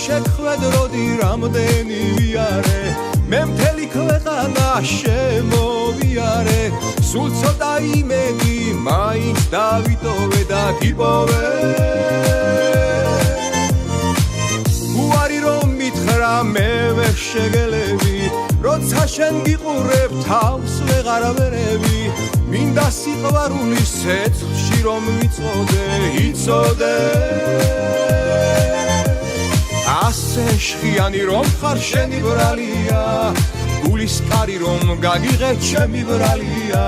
შეხვედროდი რამდენი ვიარე მე მთელი ქვეყანა შემოვიარე სულ ცოტა იმედი მაინც დავიტოვე და გიპოვე უარი რომ მითხრა მე ვერ შეგელები როცა შენ გიყურებ თავს ვეღარ ვერევი მინდა სიყვარულის ცეცხლში რომ ვიწოდე იცოდე ასე შხიანი რომ ხარ შენი ბრალია გულის კარი რომ გაგიღე ჩემი ბრალია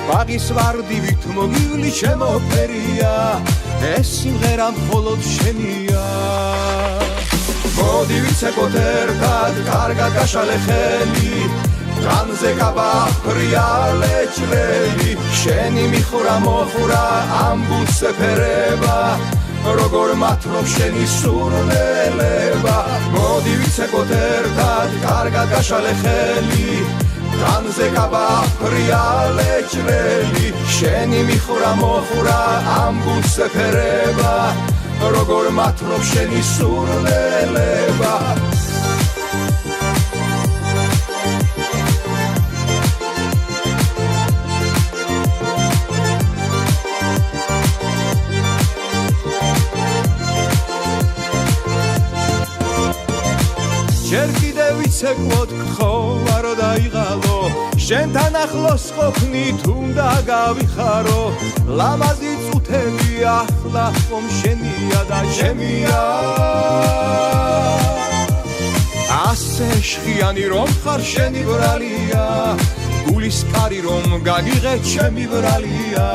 ბაღის ვარდივით მოგივლი ჩემო ფერია ეს სიმღერა მხოლოდ შენია მოდი ვიცეკოთ ერთად კარგად გაშალე ხელი განზე გაბახრიალე ჭრელი შენი მიხურა მოხურა ამბულს ეფერება როგორ მათრობ შენი სურნელება მოდი ვიცეკოთ ერთად კარგად გაშალე ხელი განზე გაბახრიალე ჭრელი შენი მიხურა მოხურა ამბულს ეფერება როგორ მათრობ შენი სურნელება ჯერ კიდევ ვიცეკვოთ გხოვარო დაიღალო შენთან ახლოს ყოფნით უნდა გავიხარო ლამაზი წუთები ახლა ხომ შენია და ჩემია ასე შხიანი რომ ხარ შენი ბრალია გულის კარი რომ გაგიღე ჩემი ბრალია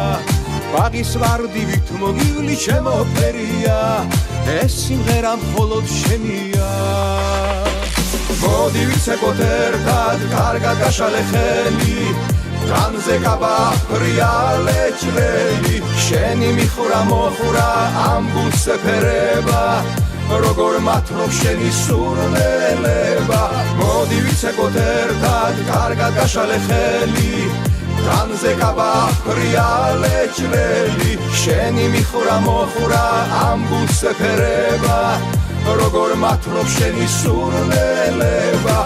ბაღის ვარდივით მოგივლი ჩემო ფერია ეს სიმღერა მხოლოდ შენია მოდი ვიცეკოთ ერთად კარგად გაშალე ხელი განზე გაბახრიალე ჭრელი შენი მიხურა მოხურა ამბულს ეფერება როგორ მათრობ შენი სურნელება მოდი ვიცეკოთ ერთად კარგად გაშალე ხელი განზე გაბახრიალე ჭრელი შენი მიხურა მოხურა ამბულს ეფერება როგორ მათრობ შენი სურნელება